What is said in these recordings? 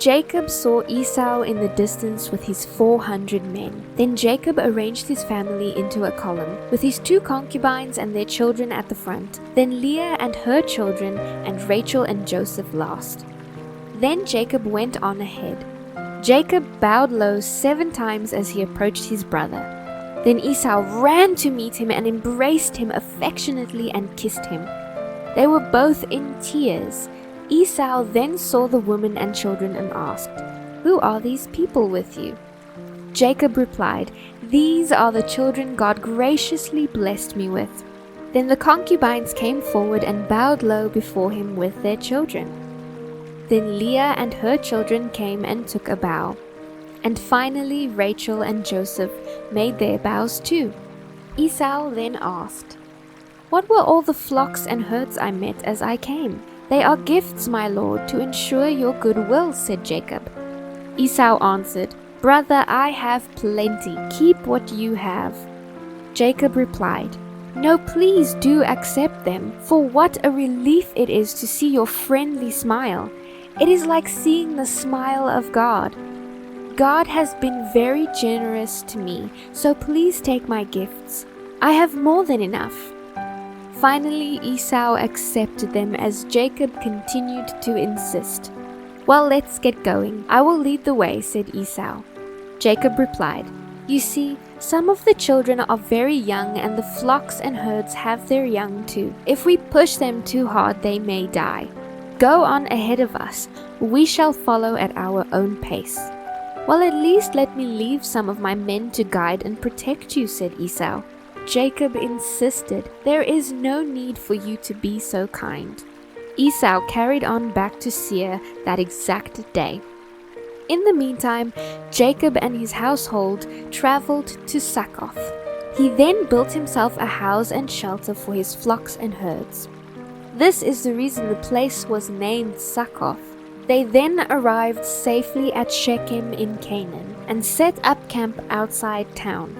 Jacob saw Esau in the distance with his 400 men. Then Jacob arranged his family into a column, with his 2 concubines and their children at the front, then Leah and her children, and Rachel and Joseph last. Then Jacob went on ahead. Jacob bowed low 7 times as he approached his brother. Then Esau ran to meet him and embraced him affectionately and kissed him. They were both in tears. Esau then saw the women and children and asked, "Who are these people with you?" Jacob replied, "These are the children God graciously blessed me with." Then the concubines came forward and bowed low before him with their children. Then Leah and her children came and took a bow. And finally Rachel and Joseph made their bows too. Esau then asked, "What were all the flocks and herds I met as I came?" "They are gifts, my lord, to ensure your goodwill," said Jacob. Esau answered, "Brother, I have plenty. Keep what you have." Jacob replied, "No, please do accept them, for what a relief it is to see your friendly smile. It is like seeing the smile of God. God has been very generous to me, so please take my gifts. I have more than enough." Finally, Esau accepted them as Jacob continued to insist. "Well, let's get going. I will lead the way," said Esau. Jacob replied, "You see, some of the children are very young and the flocks and herds have their young too. If we push them too hard, they may die. Go on ahead of us. We shall follow at our own pace." "Well, at least let me leave some of my men to guide and protect you," said Esau. Jacob insisted, "There is no need for you to be so kind." Esau carried on back to Seir that exact day. In the meantime, Jacob and his household traveled to Succoth. He then built himself a house and shelter for his flocks and herds. This is the reason the place was named Succoth. They then arrived safely at Shechem in Canaan and set up camp outside town.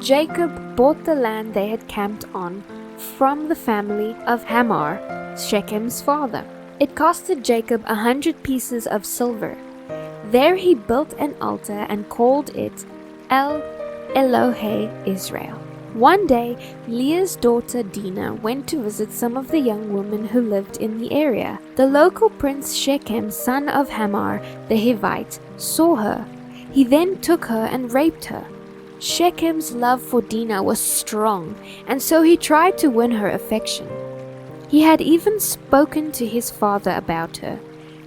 Jacob bought the land they had camped on from the family of Hamor, Shechem's father. It costed Jacob 100 pieces of silver. There he built an altar and called it El Elohe Israel. One day, Leah's daughter Dinah went to visit some of the young women who lived in the area. The local prince Shechem, son of Hamor the Hivite, saw her. He then took her and raped her. Shechem's love for Dinah was strong, and so he tried to win her affection. He had even spoken to his father about her.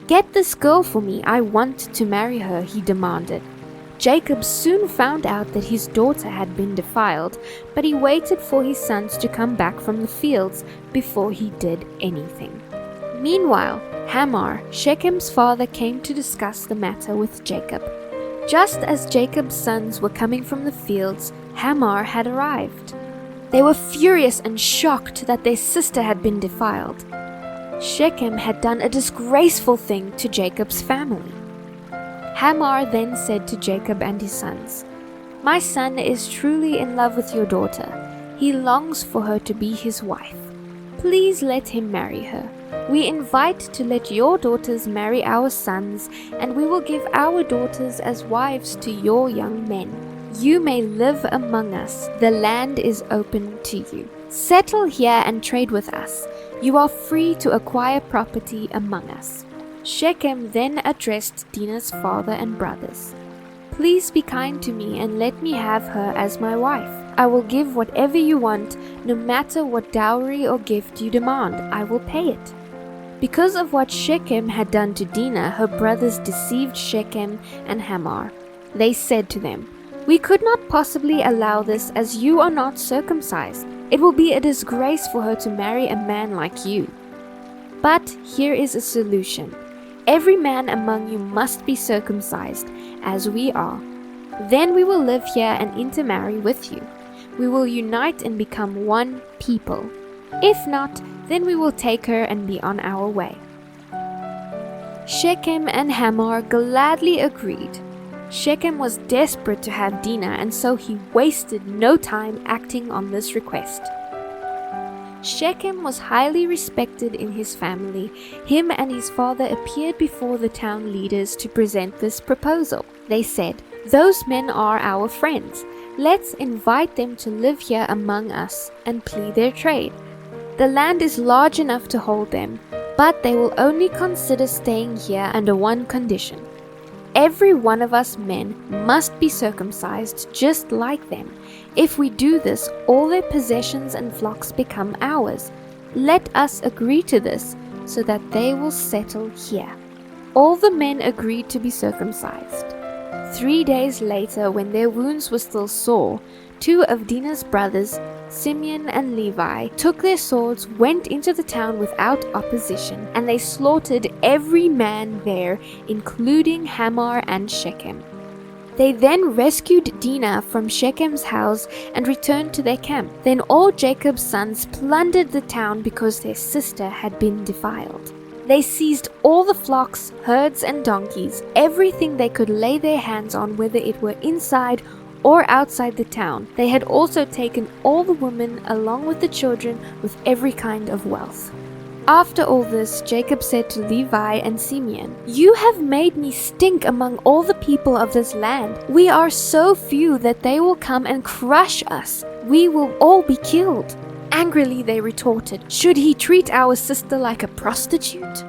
"Get this girl for me, I want to marry her," he demanded. Jacob soon found out that his daughter had been defiled, but he waited for his sons to come back from the fields before he did anything. Meanwhile, Hamor, Shechem's father, came to discuss the matter with Jacob. Just as Jacob's sons were coming from the fields, Hamor had arrived. They were furious and shocked that their sister had been defiled. Shechem had done a disgraceful thing to Jacob's family. Hamor then said to Jacob and his sons, "My son is truly in love with your daughter. He longs for her to be his wife. Please let him marry her. We invite to let your daughters marry our sons, and we will give our daughters as wives to your young men. You may live among us. The land is open to you. Settle here and trade with us. You are free to acquire property among us." Shechem then addressed Dinah's father and brothers. "Please be kind to me and let me have her as my wife. I will give whatever you want, no matter what dowry or gift you demand, I will pay it." Because of what Shechem had done to Dinah, her brothers deceived Shechem and Hamor. They said to them, "We could not possibly allow this as you are not circumcised. It will be a disgrace for her to marry a man like you. But here is a solution. Every man among you must be circumcised, as we are. Then we will live here and intermarry with you. We will unite and become one people. If not, then we will take her and be on our way." Shechem and Hamor gladly agreed. Shechem was desperate to have Dinah, and so he wasted no time acting on this request. Shechem was highly respected in his family. Him and his father appeared before the town leaders to present this proposal. They said, "Those men are our friends. Let's invite them to live here among us and ply their trade. The land is large enough to hold them, but they will only consider staying here under one condition. Every one of us men must be circumcised just like them. If we do this, all their possessions and flocks become ours. Let us agree to this, so that they will settle here." All the men agreed to be circumcised. 3 days later, when their wounds were still sore, 2 of Dinah's brothers, Simeon and Levi, took their swords, went into the town without opposition, and they slaughtered every man there, including Hamor and Shechem. They then rescued Dinah from Shechem's house and returned to their camp. Then all Jacob's sons plundered the town because their sister had been defiled. They seized all the flocks, herds, and donkeys, everything they could lay their hands on, whether it were inside or outside the town. They had also taken all the women along with the children, with every kind of wealth. After all this, Jacob said to Levi and Simeon, "You have made me stink among all the people of this land. We are so few that they will come and crush us. We will all be killed." Angrily they retorted, "Should he treat our sister like a prostitute?"